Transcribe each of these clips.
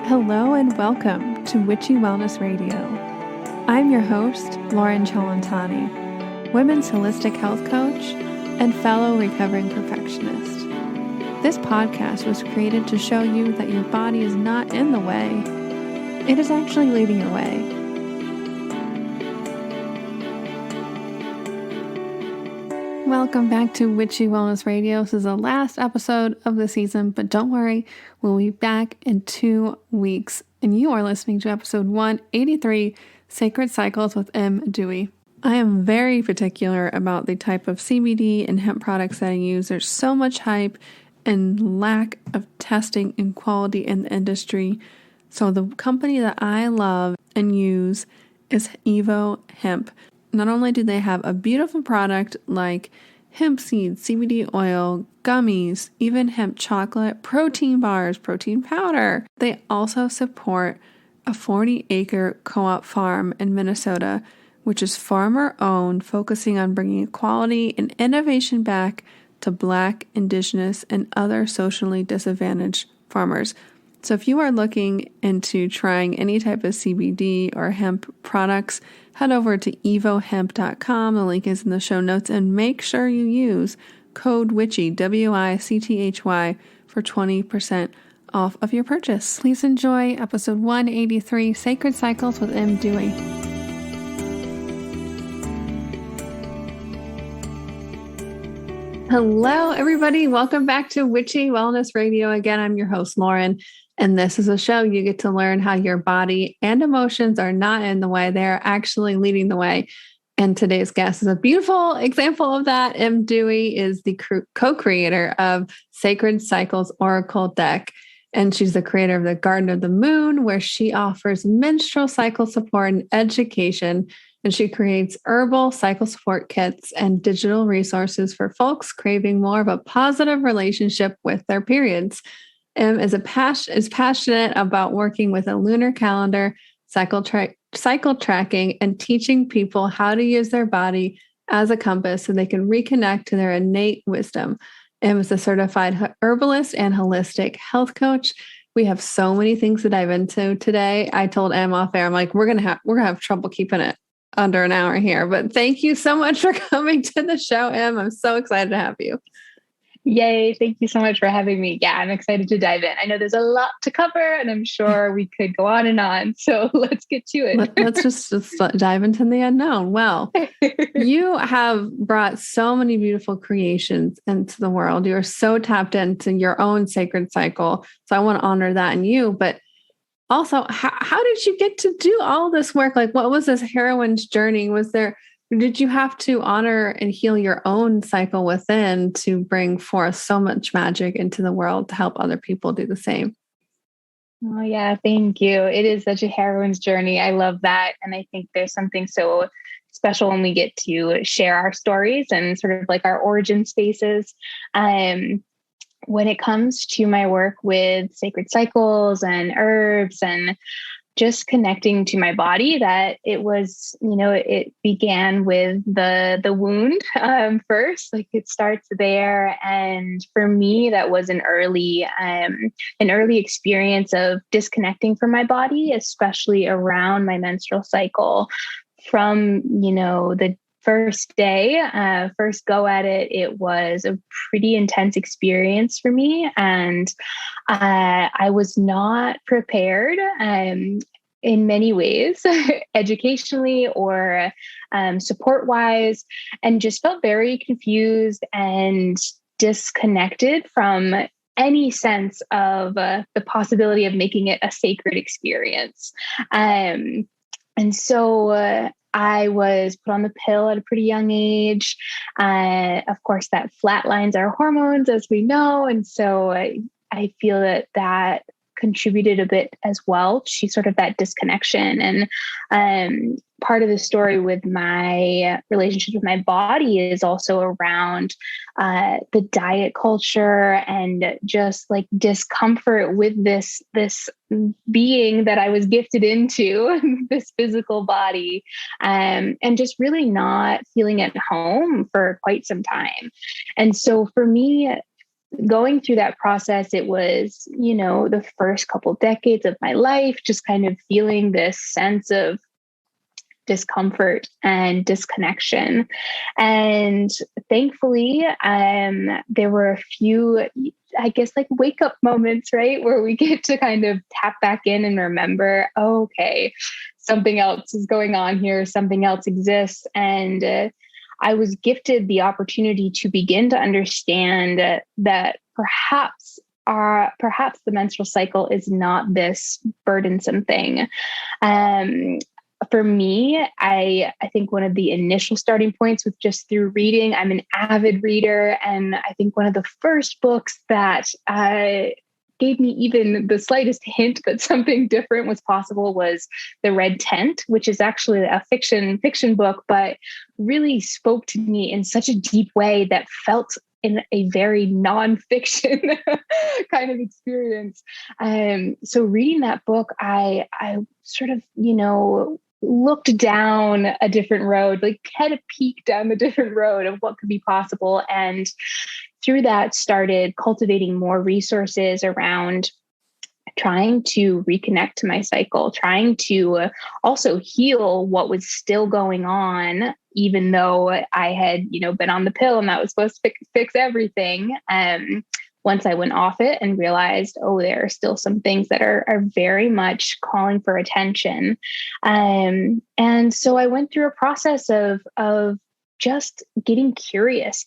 Hello and welcome to Witchy Wellness Radio. I'm your host, Lauren Chalantani, women's holistic health coach and fellow recovering perfectionist. This podcast was created to show you that your body is not in the way, it is actually leading your way. Welcome back to Witchy Wellness Radio. This is the last episode of the season, but don't worry, we'll be back in 2 weeks. And you are listening to episode 183, Sacred Cycles with Em Dewey. I am very particular about the type of CBD and hemp products that I use. There's so much hype and lack of testing and quality in the industry. So the company that I love and use is Evo Hemp. Not only do they have a beautiful product like hemp seeds, CBD oil, gummies, even hemp chocolate, protein bars, protein powder, they also support a 40-acre co-op farm in Minnesota, which is farmer-owned, focusing on bringing equality and innovation back to Black, Indigenous, and other socially disadvantaged farmers. So if you are looking into trying any type of CBD or hemp products, head over to evohemp.com. The link is in the show notes, and make sure you use code WICHY, WICTHY, for 20% off of your purchase. Please enjoy episode 183, Sacred Cycles with Em Dewey. Hello, everybody. Welcome back to Witchy Wellness Radio. Again, I'm your host, Lauren. And this is a show you get to learn how your body and emotions are not in the way. They're actually leading the way. And today's guest is a beautiful example of that. Em Dewey is the co-creator of Sacred Cycles Oracle Deck. And she's the creator of the Garden of the Moon, where she offers menstrual cycle support and education. And she creates herbal cycle support kits and digital resources for folks craving more of a positive relationship with their periods. Em is passionate about working with a lunar calendar, cycle tracking, and teaching people how to use their body as a compass so they can reconnect to their innate wisdom. Em is a certified herbalist and holistic health coach. We have so many things to dive into today. I told Em off air, I'm like, we're gonna have trouble keeping it under an hour here. But thank you so much for coming to the show, Em. I'm so excited to have you. Yay. Thank you so much for having me. Yeah, I'm excited to dive in. I know there's a lot to cover and I'm sure we could go on and on. So let's get to it. Let's just dive into the unknown. Well, you have brought so many beautiful creations into the world. You're so tapped into your own sacred cycle. So I want to honor that in you. But also, how did you get to do all this work? Like, what was this heroine's journey? Did you have to honor and heal your own cycle within to bring forth so much magic into the world to help other people do the same? Oh, yeah. Thank you. It is such a heroine's journey. I love that. And I think there's something so special when we get to share our stories and sort of like our origin spaces. When it comes to my work with sacred cycles and herbs and just connecting to my body, that it was, it began with the wound first, like it starts there. And for me, that was an early experience of disconnecting from my body, especially around my menstrual cycle. From, the first day, first go at it, it was a pretty intense experience for me. And I was not prepared in many ways, educationally or support-wise, and just felt very confused and disconnected from any sense of the possibility of making it a sacred experience. And so I was put on the pill at a pretty young age. Of course, that flatlines our hormones, as we know. And so I feel that contributed a bit as well to sort of that disconnection. And part of the story with my relationship with my body is also around the diet culture and just like discomfort with this being that I was gifted into, this physical body, and just really not feeling at home for quite some time. And so for me, going through that process, it was, the first couple decades of my life, just kind of feeling this sense of discomfort and disconnection. And thankfully, there were a few, I guess, like wake up moments, right? Where we get to kind of tap back in and remember, oh, okay, something else is going on here, something else exists. And I was gifted the opportunity to begin to understand that perhaps the menstrual cycle is not this burdensome thing. For me, I think one of the initial starting points was just through reading. I'm an avid reader, and I think one of the first books that gave me even the slightest hint that something different was possible was The Red Tent, which is actually a fiction book, but really spoke to me in such a deep way that felt in a very nonfiction kind of experience. So reading that book, I sort of, looked down a different road, like had a peek down the different road of what could be possible. And through that started cultivating more resources around trying to reconnect to my cycle, trying to also heal what was still going on, even though I had, been on the pill and that was supposed to fix everything. Once I went off it and realized, oh, there are still some things that are very much calling for attention. And so I went through a process of just getting curious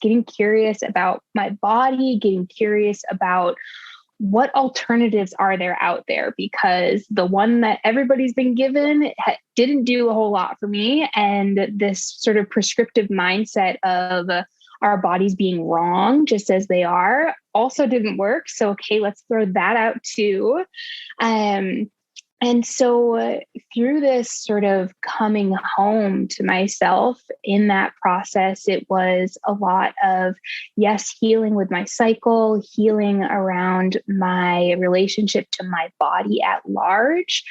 about my body, getting curious about what alternatives are there out there, because the one that everybody's been given didn't do a whole lot for me. And this sort of prescriptive mindset of our bodies being wrong just as they are also didn't work. So, okay, let's throw that out too. And so through this sort of coming home to myself in that process, it was a lot of, yes, healing with my cycle, healing around my relationship to my body at large,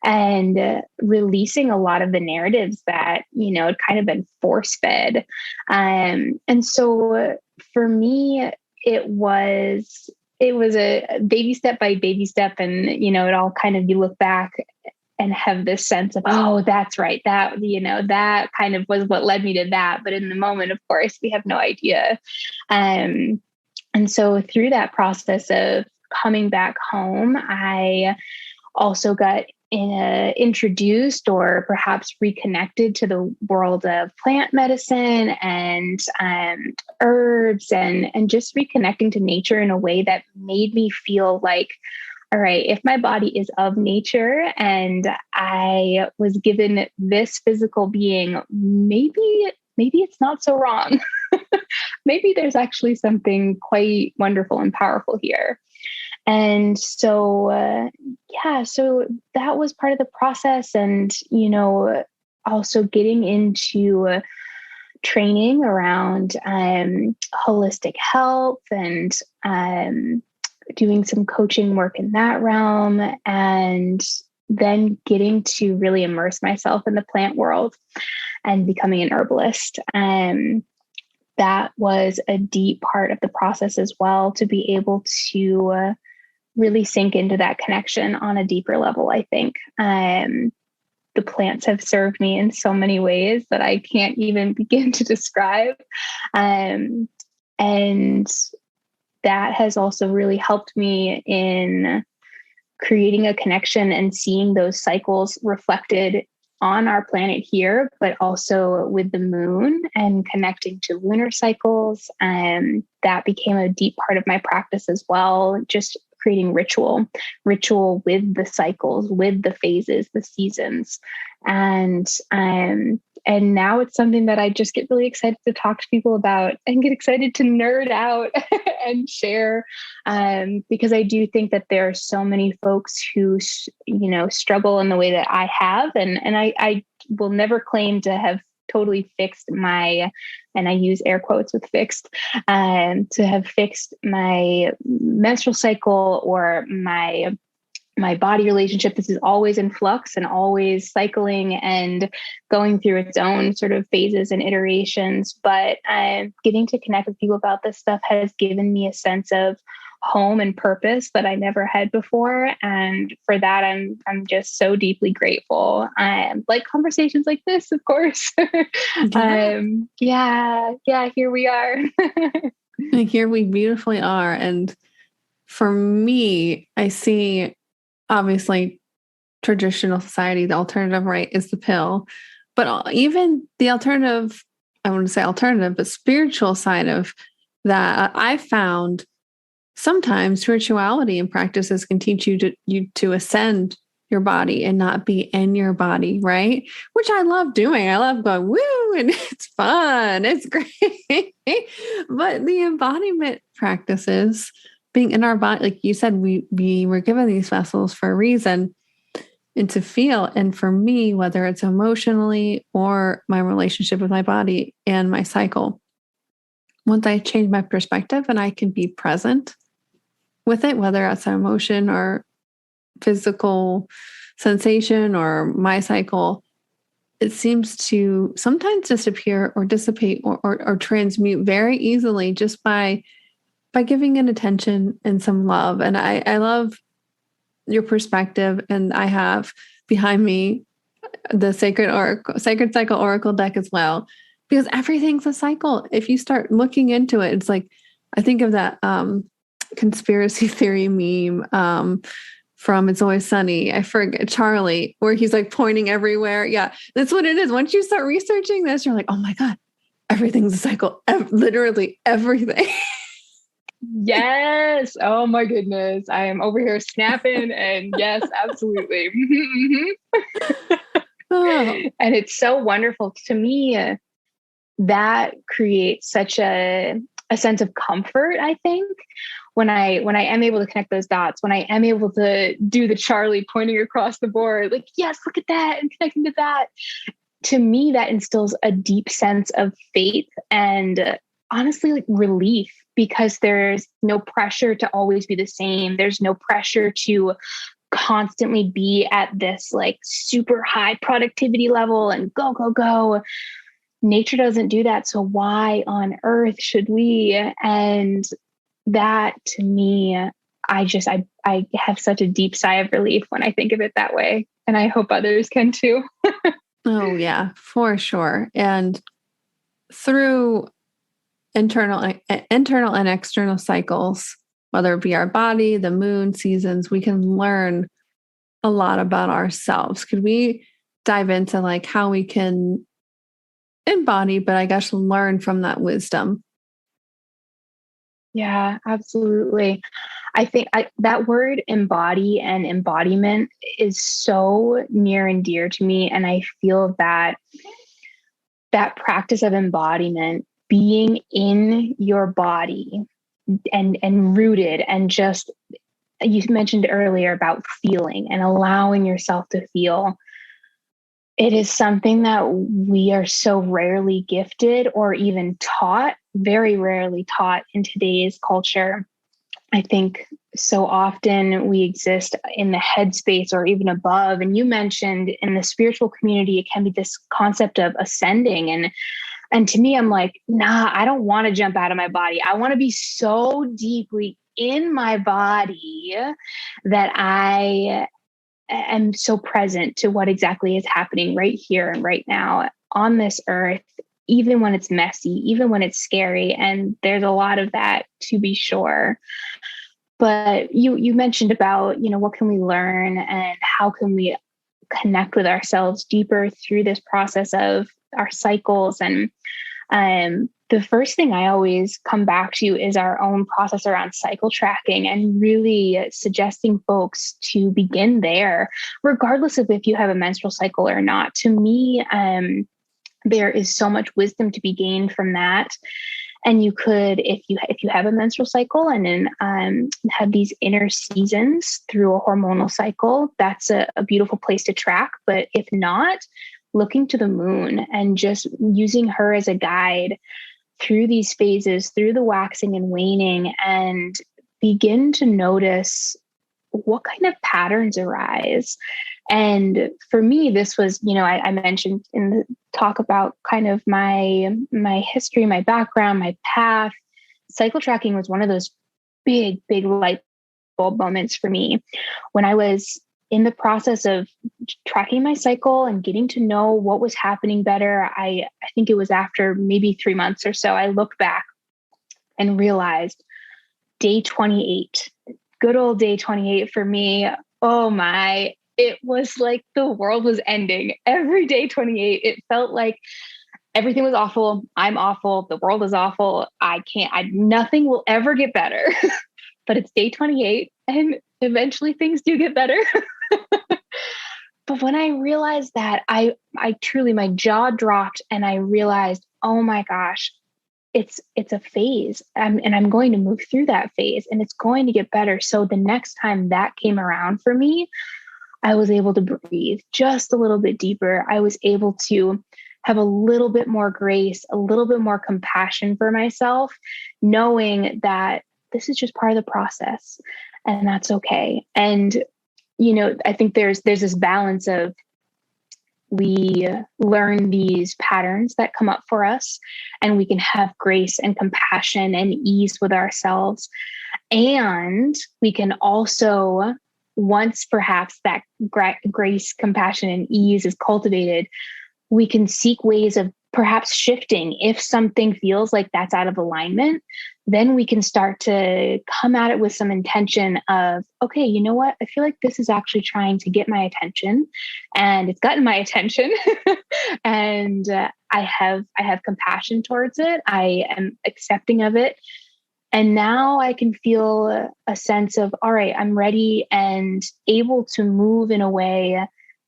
and releasing a lot of the narratives that, had kind of been force fed. And so for me, it was a baby step by baby step. And, it all kind of, you look back and have this sense of, oh, that's right. That, that kind of was what led me to that. But in the moment, of course, we have no idea. And so through that process of coming back home, I also got introduced or perhaps reconnected to the world of plant medicine and herbs and just reconnecting to nature in a way that made me feel like, all right, if my body is of nature and I was given this physical being, maybe it's not so wrong. Maybe there's actually something quite wonderful and powerful here. And so, so that was part of the process. And, also getting into training around holistic health and doing some coaching work in that realm. And then getting to really immerse myself in the plant world and becoming an herbalist. That was a deep part of the process as well, to be able to really sink into that connection on a deeper level, I think. The plants have served me in so many ways that I can't even begin to describe. And that has also really helped me in creating a connection and seeing those cycles reflected on our planet here, but also with the moon and connecting to lunar cycles. And that became a deep part of my practice as well. Just creating ritual with the cycles, with the phases, the seasons. And now it's something that I just get really excited to talk to people about and get excited to nerd out and share. Because I do think that there are so many folks who, struggle in the way that I have. And I will never claim to have totally fixed my, and I use air quotes with fixed, to have fixed my menstrual cycle or my my body relationship, this is always in flux and always cycling and going through its own sort of phases and iterations. But getting to connect with people about this stuff has given me a sense of home and purpose that I never had before. And for that, I'm just so deeply grateful. Like conversations like this, of course. Yeah, here we are. And here we beautifully are. And for me, I see obviously traditional society, the alternative, right, is the pill. But even the alternative, I wouldn't say alternative, but spiritual side of that, I found sometimes spirituality and practices can teach you to ascend your body and not be in your body, right? Which I love doing. I love going, woo, and it's fun. It's great. But the embodiment practices, being in our body, like you said, we were given these vessels for a reason and to feel. And for me, whether it's emotionally or my relationship with my body and my cycle, once I change my perspective and I can be present with it, whether that's an emotion or physical sensation or my cycle, it seems to sometimes disappear or dissipate or transmute very easily just by giving it attention and some love. And I love your perspective. And I have behind me the Sacred Cycle Oracle deck as well, because everything's a cycle. If you start looking into it, it's like, I think of that conspiracy theory meme from It's Always Sunny. I forget, Charlie, where he's like pointing everywhere. Yeah, that's what it is. Once you start researching this, you're like, oh my God, everything's a cycle. Literally everything. Yes. Oh my goodness. I am over here snapping and yes, absolutely. Oh. And it's so wonderful to me. That creates such a sense of comfort, I think, when I am able to connect those dots, when I am able to do the Charlie pointing across the board, like, yes, look at that, and connecting to that. To me, that instills a deep sense of faith and honestly, like relief, because there's no pressure to always be the same. There's no pressure to constantly be at this like super high productivity level and go, go, go. Nature doesn't do that. So why on earth should we? And that to me, I have such a deep sigh of relief when I think of it that way. And I hope others can too. Oh yeah, for sure. And through internal and external cycles, whether it be our body, the moon, seasons, we can learn a lot about ourselves. Could we dive into like how we can embody, but I guess learn from that wisdom? Yeah, absolutely. I think that word embody and embodiment is so near and dear to me. And I feel that practice of embodiment, being in your body and rooted, and just, you mentioned earlier about feeling and allowing yourself to feel. It is something that we are so rarely gifted or even taught, very rarely taught in today's culture. I think so often we exist in the headspace or even above. And you mentioned in the spiritual community, it can be this concept of ascending. And to me, I'm like, nah, I don't want to jump out of my body. I want to be so deeply in my body that I am so present to what exactly is happening right here and right now on this earth, even when it's messy, even when it's scary. And there's a lot of that, to be sure. But you mentioned about, what can we learn and how can we connect with ourselves deeper through this process of our cycles. And the first thing I always come back to is our own process around cycle tracking, and really suggesting folks to begin there, regardless of if you have a menstrual cycle or not. To me, there is so much wisdom to be gained from that. And you could, if you have a menstrual cycle and then have these inner seasons through a hormonal cycle, that's a beautiful place to track. But if not, looking to the moon and just using her as a guide through these phases, through the waxing and waning, and begin to notice what kind of patterns arise? And for me, this was, I mentioned in the talk about kind of my history, my background, my path. Cycle tracking was one of those big, big light bulb moments for me when I was in the process of tracking my cycle and getting to know what was happening better. I think it was after maybe 3 months or so, I looked back and realized day 28, good old day 28 for me. Oh my, it was like the world was ending. Every day 28, it felt like everything was awful. I'm awful. The world is awful. Nothing will ever get better. But it's day 28 and eventually things do get better. But when I realized that, I truly, my jaw dropped and I realized, oh my gosh, it's a phase, and I'm going to move through that phase and it's going to get better. So the next time that came around for me, I was able to breathe just a little bit deeper. I was able to have a little bit more grace, a little bit more compassion for myself, knowing that this is just part of the process and that's okay. And, I think there's this balance of, we learn these patterns that come up for us and we can have grace and compassion and ease with ourselves. And we can also, once perhaps that grace, compassion, and ease is cultivated, we can seek ways of perhaps shifting. If something feels like that's out of alignment, then we can start to come at it with some intention of, okay, you know what? I feel like this is actually trying to get my attention, and it's gotten my attention. And I have compassion towards it. I am accepting of it. And now I can feel a sense of, all right, I'm ready and able to move in a way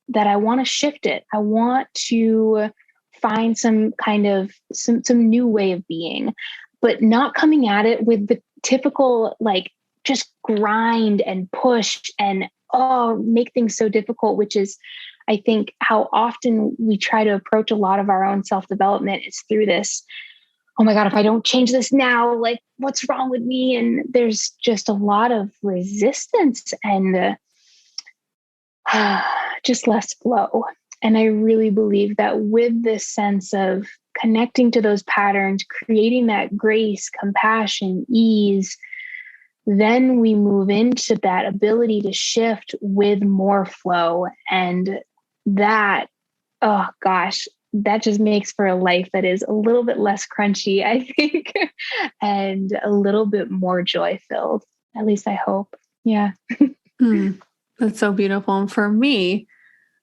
that I want to shift it. I want to find some kind of some new way of being, but not coming at it with the typical, like, just grind and push and make things so difficult, which is, I think, how often we try to approach a lot of our own self-development is through this, oh my God, if I don't change this now, like, what's wrong with me? And there's just a lot of resistance and just less flow. And I really believe that with this sense of connecting to those patterns, creating that grace, compassion, ease, then we move into that ability to shift with more flow. And that, oh gosh, that just makes for a life that is a little bit less crunchy, I think, and a little bit more joy filled. At least I hope. Yeah. That's so beautiful. And for me,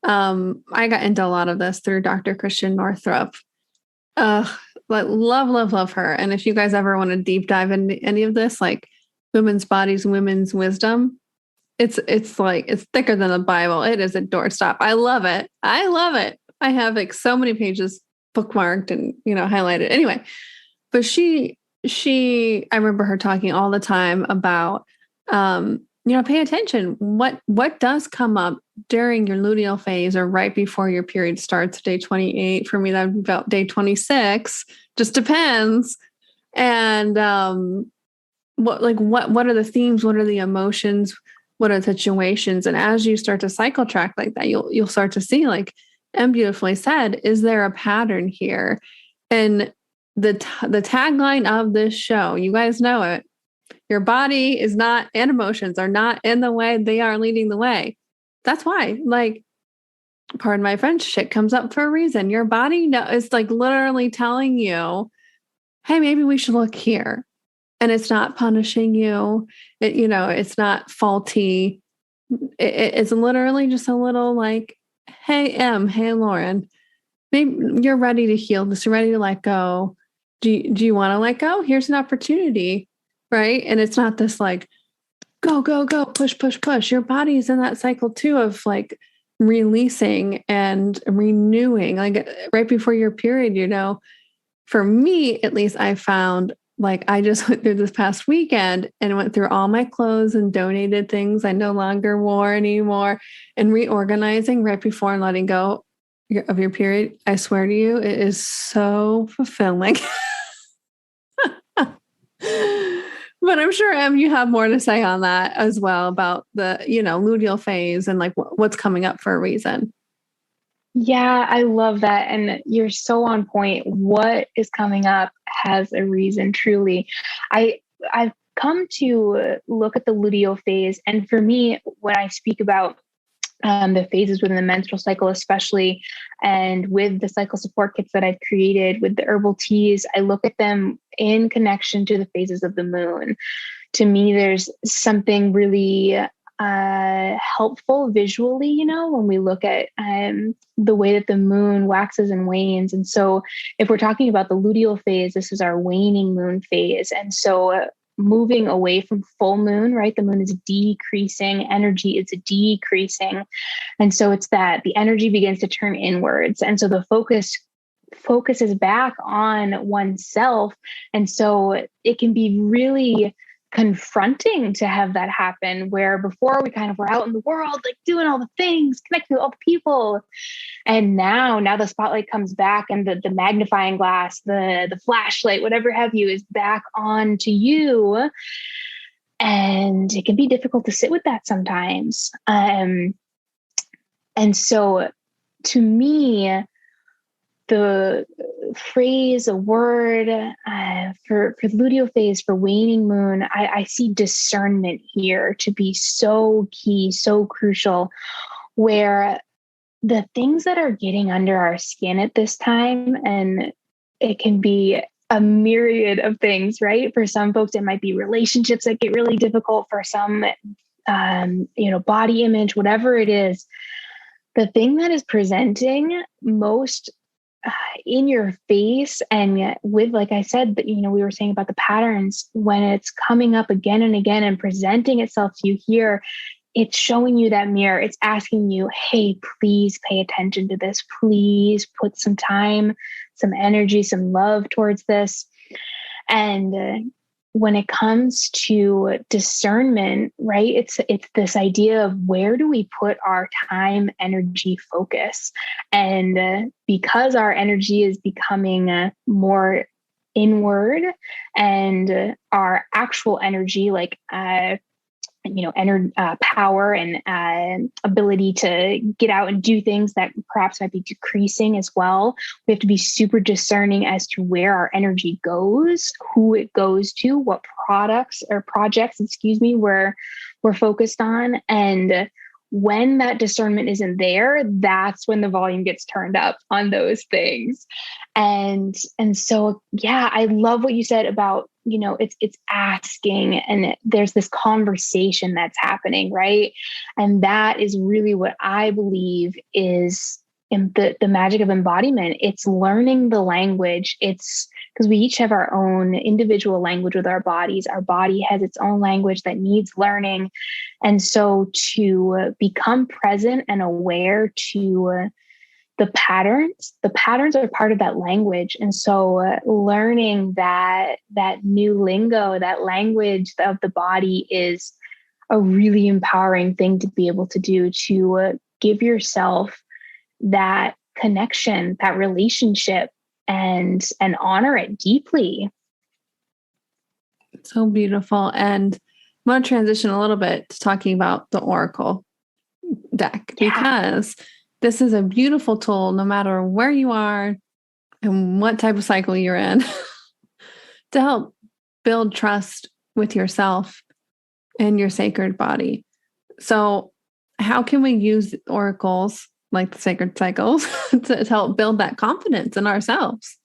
I got into a lot of this through Dr. Christian Northrup. But love her. And if you guys ever want to deep dive into any of this, like women's bodies, women's wisdom, it's thicker than the Bible. It is a doorstop. I love it. I have like so many pages bookmarked and, highlighted. Anyway, but she, I remember her talking all the time about, pay attention. What does come up during your luteal phase or right before your period starts, day 28. For me, that would be about day 26. Just depends. And what are the themes? What are the emotions? What are the situations? And as you start to cycle track like that, you'll start to see, like Em beautifully said, is there a pattern here? And the tagline of this show, you guys know it. Your body is not, and emotions are not in the way, they are leading the way. That's why, like, pardon my French, shit comes up for a reason. Your body is like literally telling you, hey, maybe we should look here. And it's not punishing you. It's not faulty. It's literally just a little like, hey, Em, hey, Lauren, maybe you're ready to heal this. You're ready to let go. Do you want to let go? Here's an opportunity. Right. And it's not this like, go, push, push, push. Your body is in that cycle too of like releasing and renewing, like right before your period, for me, at least I found, like, I just went through this past weekend and went through all my clothes and donated things I no longer wore anymore and reorganizing right before and letting go of your period. I swear to you, it is so fulfilling. But I'm sure, Em, you have more to say on that as well about the, luteal phase and like what's coming up for a reason. Yeah, I love that. And you're so on point. What is coming up has a reason, truly. I've come to look at the luteal phase. And for me, when I speak about the phases within the menstrual cycle, especially, and with the cycle support kits that I've created with the herbal teas, I look at them in connection to the phases of the moon. To me, there's something really helpful visually, when we look at the way that the moon waxes and wanes. And so, if we're talking about the luteal phase, this is our waning moon phase. And so, moving away from full moon, right? The moon is decreasing, energy is decreasing. And so, it's that the energy begins to turn inwards. And so, the focus is back on oneself. And so, it can be really confronting to have that happen, where before we kind of were out in the world, like doing all the things, connecting with all the people. And now the spotlight comes back, and the magnifying glass, the flashlight, whatever have you, is back on to you. And it can be difficult to sit with that sometimes. And so to me, the phrase, a word for luteal phase, for waning moon, I see discernment here to be so key, so crucial, where the things that are getting under our skin at this time, and it can be a myriad of things, right? For some folks, it might be relationships that get really difficult. For some, body image, whatever it is, the thing that is presenting most in your face, and with, like I said, we were saying about the patterns, when it's coming up again and again and presenting itself to you here, it's showing you that mirror. It's asking you, hey, please pay attention to this. Please put some time, some energy, some love towards this. And when it comes to discernment, right, it's this idea of where do we put our time, energy, focus. And because our energy is becoming more inward, and our actual energy, like power and ability to get out and do things, that perhaps might be decreasing as well. We have to be super discerning as to where our energy goes, who it goes to, what products or projects, we're focused on. And when that discernment isn't there, that's when the volume gets turned up on those things. And so, yeah, I love what you said about, it's asking, and there's this conversation that's happening, right? And that is really what I believe is in the magic of embodiment. It's learning the language. It's because we each have our own individual language with our bodies. Our body has its own language that needs learning. And so to become present and aware to the patterns are part of that language. And so learning that new lingo, that language of the body, is a really empowering thing to be able to do, to give yourself that connection, that relationship, and honor it deeply. So beautiful. And I want to transition a little bit to talking about the Oracle deck, because this is a beautiful tool, no matter where you are and what type of cycle you're in, to help build trust with yourself and your sacred body. So how can we use oracles like the sacred cycles to help build that confidence in ourselves?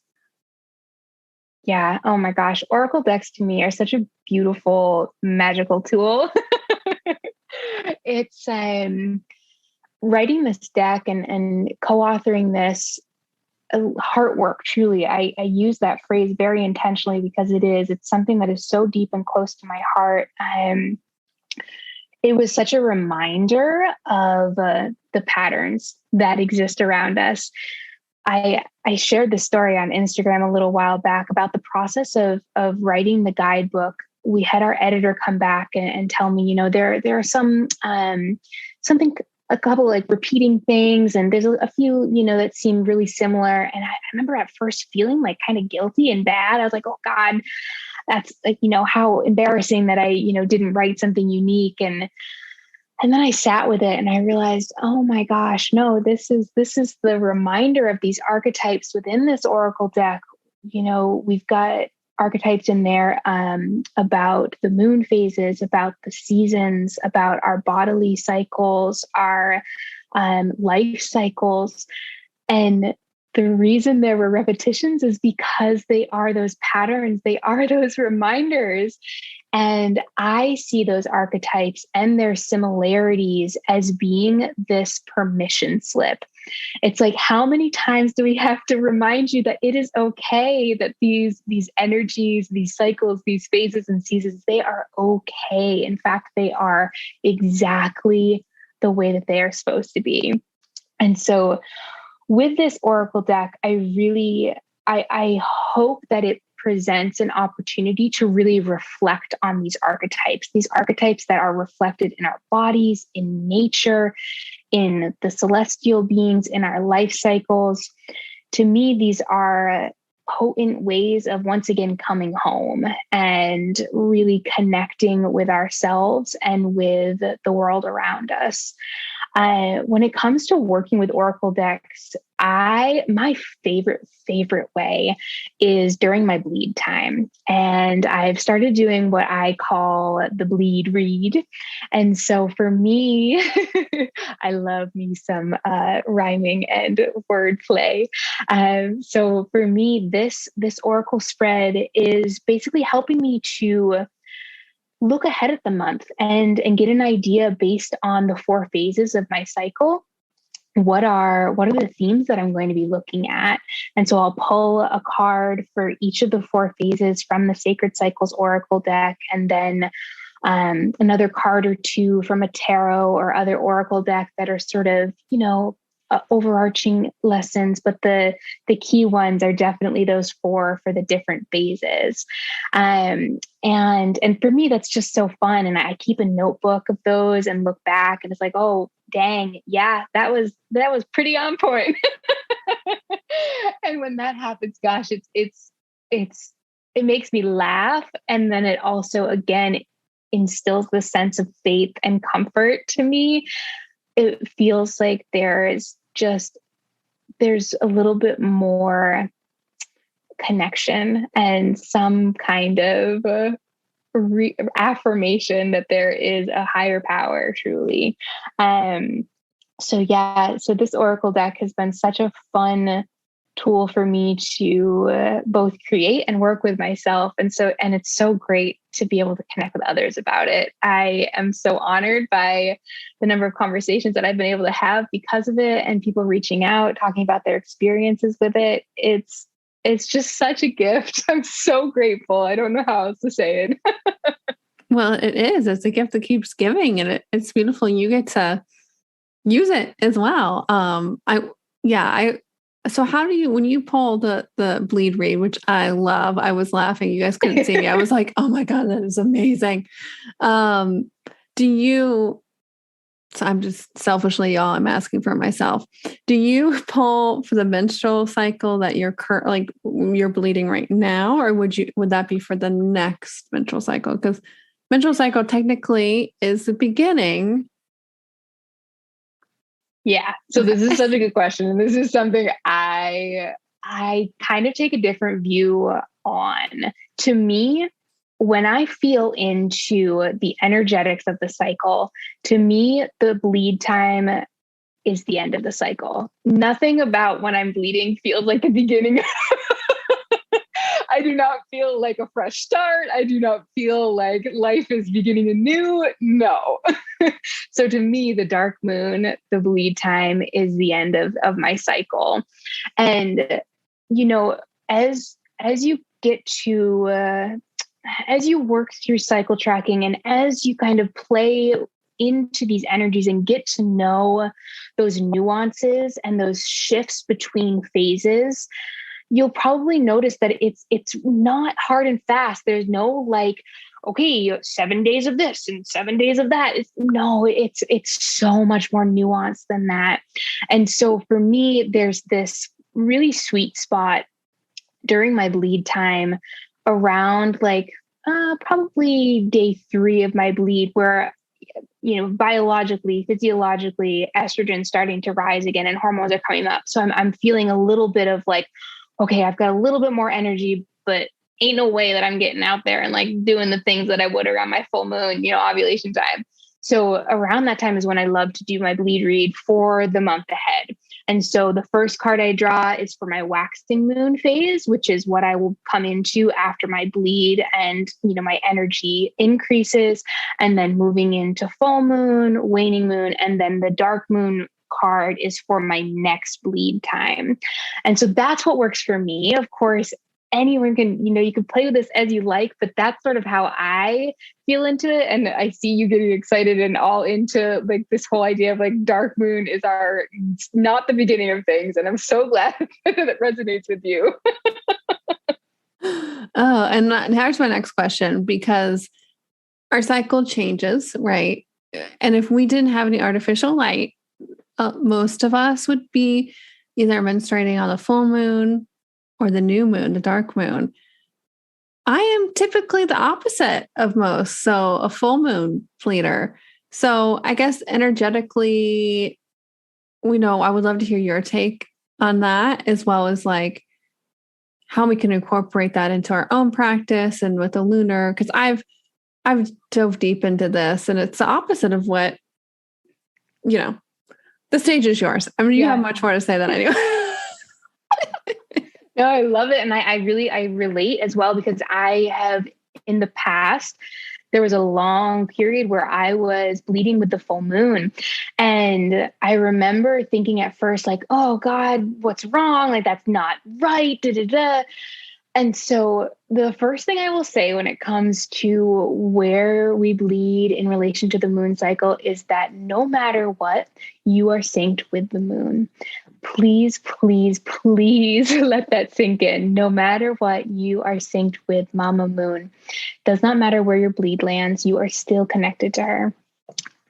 Yeah. Oh my gosh. Oracle decks to me are such a beautiful, magical tool. It's writing this deck and co-authoring this heart work. Truly, I use that phrase very intentionally, because it's something that is so deep and close to my heart. It was such a reminder of the patterns that exist around us. I shared this story on Instagram a little while back about the process of writing the guidebook. We had our editor come back and tell me, there are some a couple like repeating things, and there's a few, that seem really similar. And I remember at first feeling like kind of guilty and bad. I was like, oh God, that's like, how embarrassing that I, didn't write something unique. And then I sat with it and I realized, oh my gosh, no, this is the reminder of these archetypes within this oracle deck. We've got archetypes in there about the moon phases, about the seasons, about our bodily cycles, our life cycles. And the reason there were repetitions is because they are those patterns, they are those reminders. And I see those archetypes and their similarities as being this permission slip. It's like, how many times do we have to remind you that it is okay that these energies, these cycles, these phases and seasons, they are okay. In fact, they are exactly the way that they are supposed to be. And so with this oracle deck, I hope that it presents an opportunity to really reflect on these archetypes that are reflected in our bodies, in nature, in the celestial beings, in our life cycles. To me, these are potent ways of once again coming home and really connecting with ourselves and with the world around us. When it comes to working with oracle decks, my favorite way is during my bleed time. And I've started doing what I call the bleed read. And so for me, I love me some rhyming and wordplay. So for me, this oracle spread is basically helping me to look ahead at the month and get an idea based on the 4 phases of my cycle. What are the themes that I'm going to be looking at? And so I'll pull a card for each of the 4 phases from the Sacred Cycles Oracle deck, and then another card or 2 from a tarot or other oracle deck that are sort of, overarching lessons, but the key ones are definitely those 4 for the different phases. And for me, that's just so fun. And I keep a notebook of those and look back, and it's like, oh, dang, yeah, that was pretty on point. And when that happens, gosh, it makes me laugh. And then it also, again, instills the sense of faith and comfort to me. It feels like there's a little bit more connection and some kind of affirmation that there is a higher power, truly. So this oracle deck has been such a fun tool for me to both create and work with myself. And it's so great to be able to connect with others about it. I am so honored by the number of conversations that I've been able to have because of it, and people reaching out, talking about their experiences with it. It's just such a gift. I'm so grateful. I don't know how else to say it. Well, it is. It's a gift that keeps giving, and it's beautiful. You get to use it as well. So how do you, when you pull the bleed read, which I love, I was laughing, you guys couldn't see me. I was like, oh my God, that is amazing. So I'm just selfishly, y'all, I'm asking for myself. Do you pull for the menstrual cycle that you're you're bleeding right now, or would that be for the next menstrual cycle? Because menstrual cycle technically is the beginning. Yeah. So this is such a good question. And this is something I kind of take a different view on. To me, when I feel into the energetics of the cycle, to me, the bleed time is the end of the cycle. Nothing about when I'm bleeding feels like the beginning. I do not feel like a fresh start. I do not feel like life is beginning anew. No. So to me, the dark moon, the bleed time, is the end of my cycle. And, as you get to, as you work through cycle tracking, and as you kind of play into these energies and get to know those nuances and those shifts between phases, you'll probably notice that it's not hard and fast. There's no okay, 7 days of this and 7 days of that. It's so much more nuanced than that. And so for me, there's this really sweet spot during my bleed time around like probably day 3 of my bleed, where biologically, physiologically, estrogen starting to rise again and hormones are coming up. So I'm feeling a little bit of like, okay, I've got a little bit more energy, but ain't no way that I'm getting out there and like doing the things that I would around my full moon, ovulation time. So around that time is when I love to do my bleed read for the month ahead. And so the first card I draw is for my waxing moon phase, which is what I will come into after my bleed and, my energy increases, and then moving into full moon, waning moon, and then the dark moon card is for my next bleed time. And so that's what works for me. Of course, anyone can, you can play with this as you like, but that's sort of how I feel into it. And I see you getting excited and all into like this whole idea of like dark moon is not the beginning of things. And I'm so glad that it resonates with you. Oh, and here's my next question, because our cycle changes, right? And if we didn't have any artificial light, most of us would be either menstruating on the full moon or the new moon, the dark moon. I am typically the opposite of most. So a full moon bleeder. So I guess energetically, I would love to hear your take on that, as well as like how we can incorporate that into our own practice and with the lunar. Because I've dove deep into this, and it's the opposite of what, the stage is yours. I mean, you have much more to say than I do. No, I love it. And I relate as well, because I have in the past, there was a long period where I was bleeding with the full moon. And I remember thinking at first, like, oh God, what's wrong? Like, that's not right. Da, da, da. And so the first thing I will say when it comes to where we bleed in relation to the moon cycle is that no matter what, you are synced with the moon. Please, please, please let that sink in. No matter what, you are synced with Mama Moon. Does not matter where your bleed lands, you are still connected to her.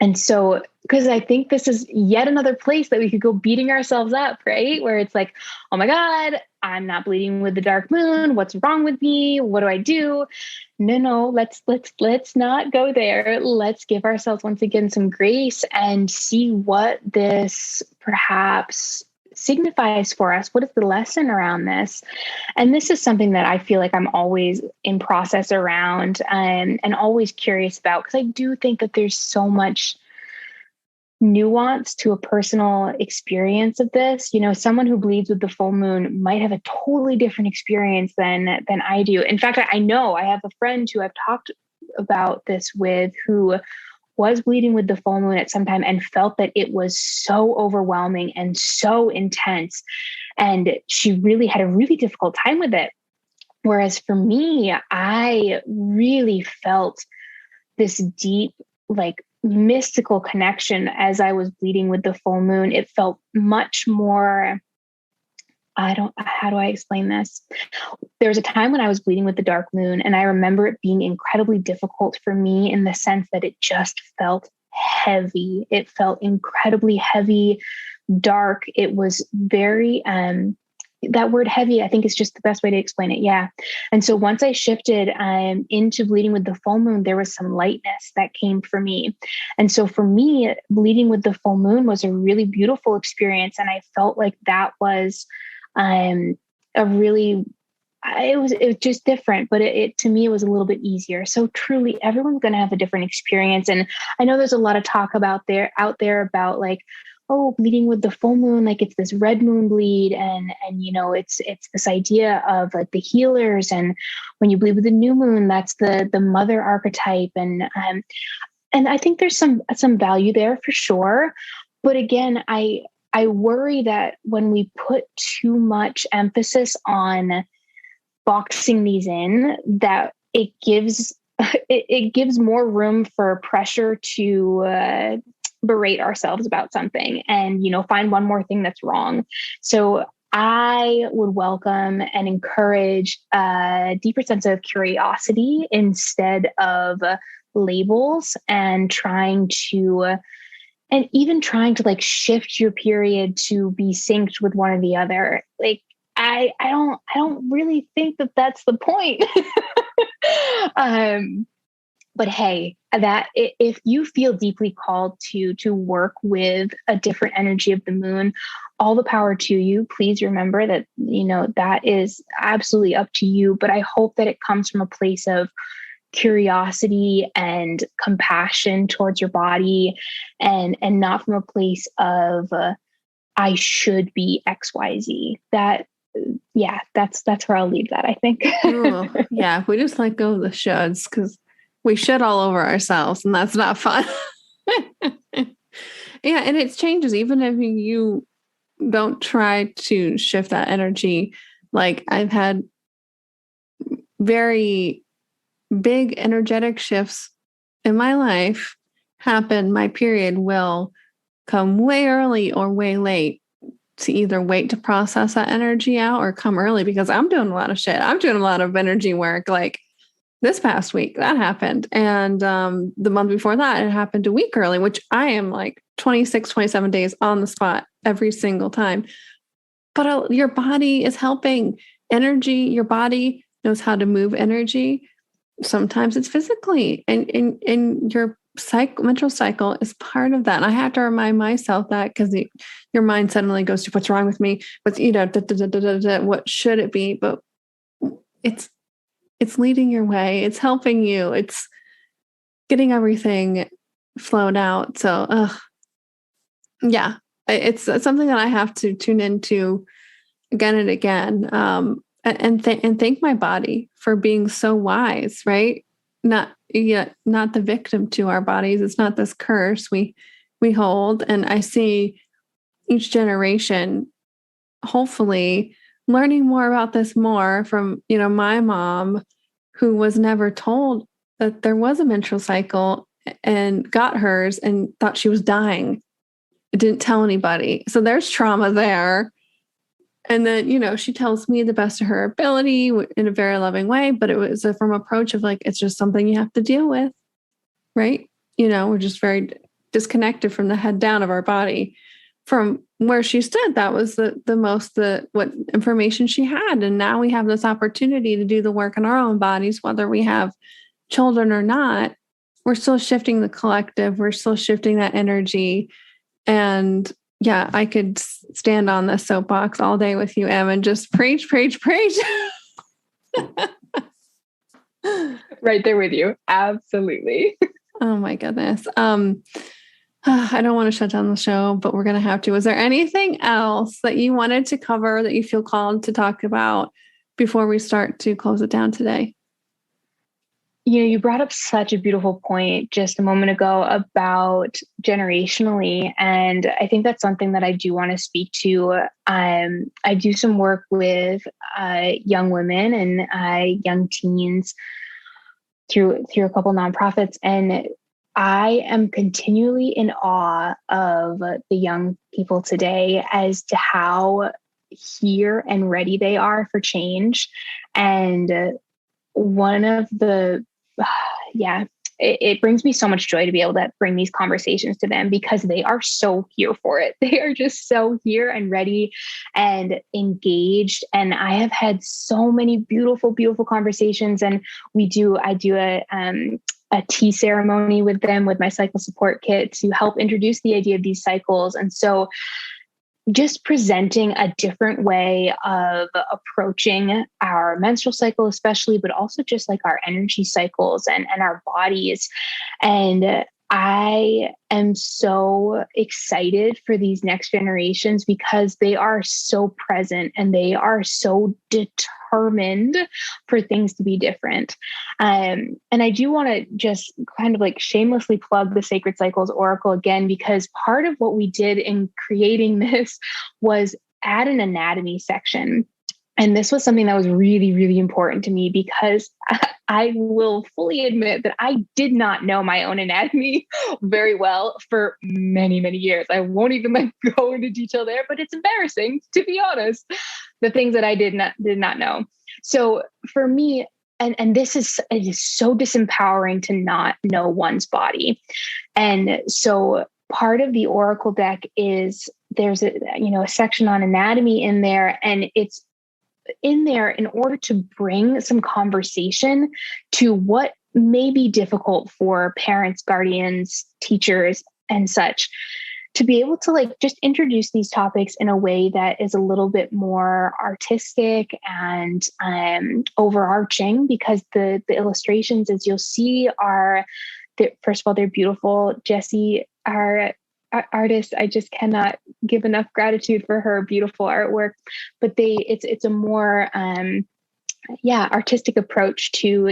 And so, because I think this is yet another place that we could go beating ourselves up, right? Where it's like, oh my God, I'm not bleeding with the dark moon. What's wrong with me? What do I do? No, let's not go there. Let's give ourselves once again some grace and see what this perhaps signifies for us. What is the lesson around this? And this is something that I feel like I'm always in process around and always curious about, because I do think that there's so much nuance to a personal experience of this. Someone who bleeds with the full moon might have a totally different experience than I do. In fact, I know I have a friend who I've talked about this with, who was bleeding with the full moon at some time and felt that it was so overwhelming and so intense. And she really had a really difficult time with it. Whereas for me, I really felt this deep, like mystical connection as I was bleeding with the full moon. It felt much more, how do I explain this? There was a time when I was bleeding with the dark moon, and I remember it being incredibly difficult for me in the sense that it just felt heavy. It felt incredibly heavy, dark. It was very, that word heavy, I think is just the best way to explain it. Yeah. And so once I shifted into bleeding with the full moon, there was some lightness that came for me. And so for me, bleeding with the full moon was a really beautiful experience. And I felt like that was it was just different, but it to me, it was a little bit easier. So truly everyone's going to have a different experience. And I know there's a lot of talk out there about like, oh, bleeding with the full moon, like it's this red moon bleed. And it's this idea of like the healers. And when you bleed with the new moon, that's the mother archetype. And I think there's some value there for sure. But again, I worry that when we put too much emphasis on boxing these in, that it gives more room for pressure to berate ourselves about something and, find one more thing that's wrong. So I would welcome and encourage a deeper sense of curiosity instead of labels, and even trying to like shift your period to be synced with one or the other. Like I don't really think that that's the point. But hey, if you feel deeply called to work with a different energy of the moon, all the power to you. Please remember that, that is absolutely up to you. But I hope that it comes from a place of curiosity and compassion towards your body, and not from a place of I should be XYZ. That's where I'll leave that, I think. Ooh, yeah, if we just let go of the shoulds, because we should all over ourselves, and that's not fun. Yeah, and it changes even if you don't try to shift that energy. Like, I've had very big energetic shifts in my life happen. My period will come way early or way late, to either wait to process that energy out or come early because I'm doing a lot of shit. I'm doing a lot of energy work. Like, this past week that happened. And the month before that, it happened a week early, which I am like 26, 27 days on the spot every single time. But your body is helping. Energy, your body knows how to move energy. Sometimes it's physically, and your menstrual cycle is part of that. And I have to remind myself that, because your mind suddenly goes to what's wrong with me, what's, what should it be? But it's leading your way. It's helping you. It's getting everything flowed out. So, yeah, it's something that I have to tune into again and again, and thank my body for being so wise. Right? Not the victim to our bodies. It's not this curse we hold. And I see each generation, hopefully, learning more about this more from, my mom, who was never told that there was a menstrual cycle and got hers and thought she was dying. It didn't tell anybody. So there's trauma there. And then, she tells me the best of her ability in a very loving way, but it was from approach of like, it's just something you have to deal with. Right. We're just very disconnected from the head down of our body. From where she stood, that was what information she had. And now we have this opportunity to do the work in our own bodies, whether we have children or not. We're still shifting the collective. We're still shifting that energy. And yeah, I could stand on this soapbox all day with you, Em, and just preach. Right there with you. Absolutely. Oh my goodness. I don't want to shut down the show, but we're going to have to. Is there anything else that you wanted to cover that you feel called to talk about before we start to close it down today? You brought up such a beautiful point just a moment ago about generationally. And I think that's something that I do want to speak to. I do some work with young women and young teens through a couple nonprofits. And I am continually in awe of the young people today as to how here and ready they are for change. And one of the, it brings me so much joy to be able to bring these conversations to them, because they are so here for it. They are just so here and ready and engaged. And I have had so many beautiful, beautiful conversations. And I do a tea ceremony with them with my cycle support kit to help introduce the idea of these cycles. And so just presenting a different way of approaching our menstrual cycle, especially, but also just like our energy cycles and our bodies. And I am so excited for these next generations because they are so present and they are so determined for things to be different. And I do want to just kind of like shamelessly plug the Sacred Cycles Oracle again, because part of what we did in creating this was add an anatomy section. And this was something that was really, really important to me because I will fully admit that I did not know my own anatomy very well for many, many years. I won't even go into detail there, but it's embarrassing, to be honest, the things that I did not know. So for me, and it is so disempowering to not know one's body. And so part of the Oracle deck is there's a section on anatomy in there, and it's in there in order to bring some conversation to what may be difficult for parents, guardians, teachers, and such, to be able to like just introduce these topics in a way that is a little bit more artistic and overarching, because the illustrations, as you'll see, first of all, they're beautiful. Jessie, our artist, I just cannot give enough gratitude for her beautiful artwork. But it's a more artistic approach to,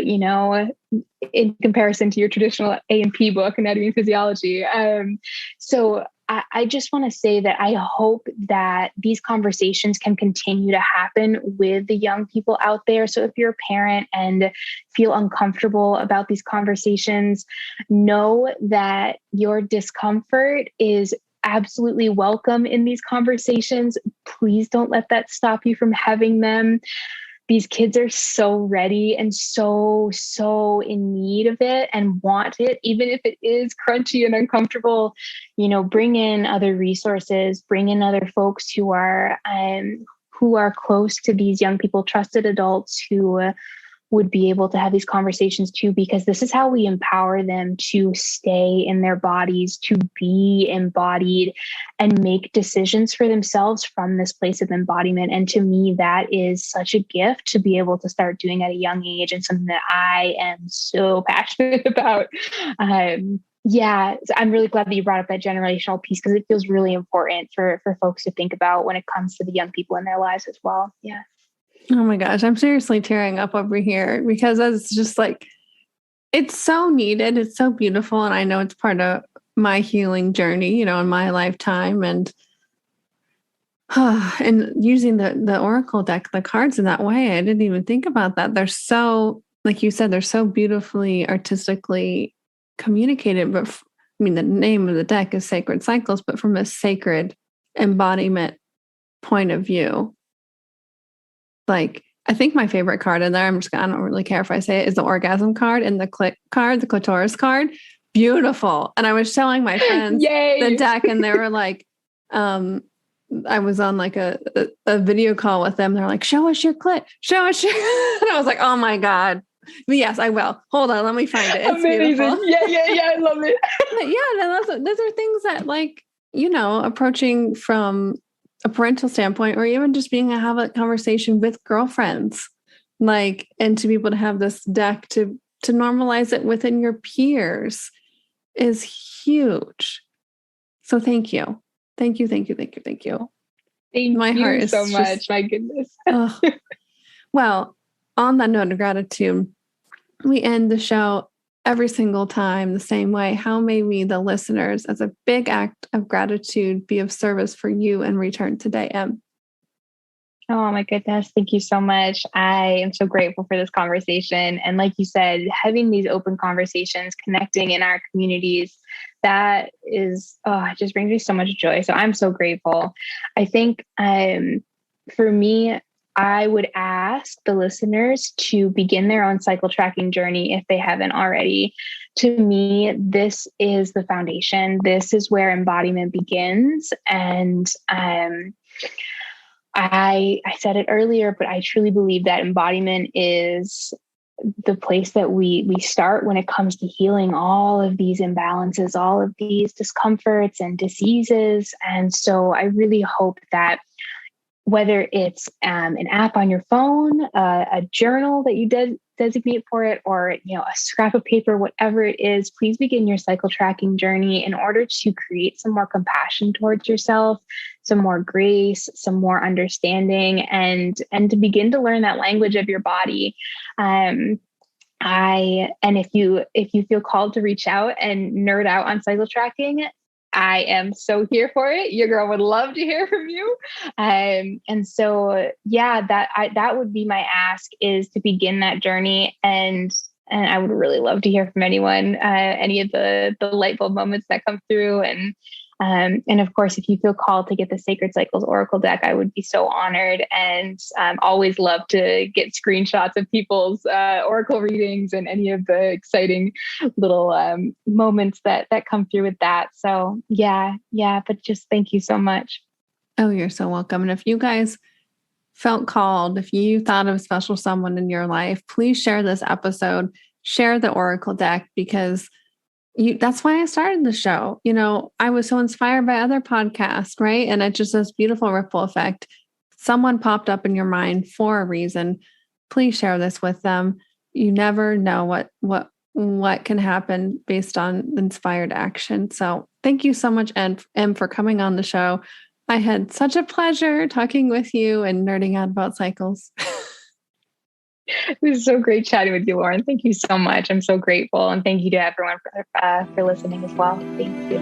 in comparison to your traditional A&P book, Anatomy and Physiology. So I just want to say that I hope that these conversations can continue to happen with the young people out there. So if you're a parent and feel uncomfortable about these conversations, know that your discomfort is absolutely welcome in these conversations. Please don't let that stop you from having them. These kids are so ready and so in need of it and want it, even if it is crunchy and uncomfortable. Bring in other resources, bring in other folks who are close to these young people, trusted adults who would be able to have these conversations too, because this is how we empower them to stay in their bodies, to be embodied and make decisions for themselves from this place of embodiment. And to me, that is such a gift to be able to start doing at a young age, and something that I am so passionate about. I'm really glad that you brought up that generational piece, because it feels really important for folks to think about when it comes to the young people in their lives as well. Yeah. Oh my gosh, I'm seriously tearing up over here, because it's just like, it's so needed. It's so beautiful. And I know it's part of my healing journey, in my lifetime. And using the Oracle deck, the cards in that way, I didn't even think about that. They're so, like you said, they're so beautifully, artistically communicated. But the name of the deck is Sacred Cycles, but from a sacred embodiment point of view. Like, I think my favorite card in there, I don't really care if I say it, is the orgasm card and the card, the clitoris card. Beautiful. And I was showing my friends the deck, and they were like, I was on like a video call with them. They're like, show us your clit, show us your, and I was like, oh my God. But yes, I will. Hold on, let me find it. It's amazing. Beautiful. Yeah, I love it. But those are things that, like, approaching from a parental standpoint, or even just have a conversation with girlfriends, like, and to be able to have this deck to normalize it within your peers is huge. So thank you. Thank you. Thank you My heart is so much. My goodness. Well, on that note of gratitude, we end the show every single time the same way. How may we, the listeners, as a big act of gratitude, be of service for you in return today, Em? Oh my goodness. Thank you so much. I am so grateful for this conversation. And like you said, having these open conversations, connecting in our communities, that is, it just brings me so much joy. So I'm so grateful. I think for me, I would ask the listeners to begin their own cycle tracking journey if they haven't already. To me, this is the foundation. This is where embodiment begins. And I said it earlier, but I truly believe that embodiment is the place that we start when it comes to healing all of these imbalances, all of these discomforts and diseases. And so I really hope that whether it's an app on your phone, a journal that you designate for it, or a scrap of paper, whatever it is, please begin your cycle tracking journey in order to create some more compassion towards yourself, some more grace, some more understanding, and to begin to learn that language of your body. And if you feel called to reach out and nerd out on cycle tracking, I am so here for it. Your girl would love to hear from you. And so, that would be my ask, is to begin that journey. And I would really love to hear from anyone, any of the light bulb moments that come through. And of course, if you feel called to get the Sacred Cycles Oracle deck, I would be so honored, and always love to get screenshots of people's Oracle readings and any of the exciting little moments that come through with that. So but just thank you so much. Oh, you're so welcome. And if you guys felt called, if you thought of a special someone in your life, please share this episode, share the Oracle deck, because that's why I started the show. I was so inspired by other podcasts, right? And it just this beautiful ripple effect. Someone popped up in your mind for a reason. Please share this with them. You never know what can happen based on inspired action. So thank you so much, Em, for coming on the show. I had such a pleasure talking with you and nerding out about cycles. It was so great chatting with you, Lauren. Thank you so much. I'm so grateful. And thank you to everyone for listening as well. Thank you.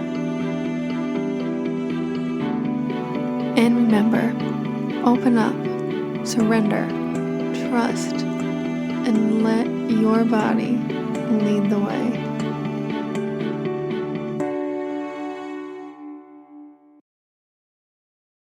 And remember, open up, surrender, trust, and let your body lead the way.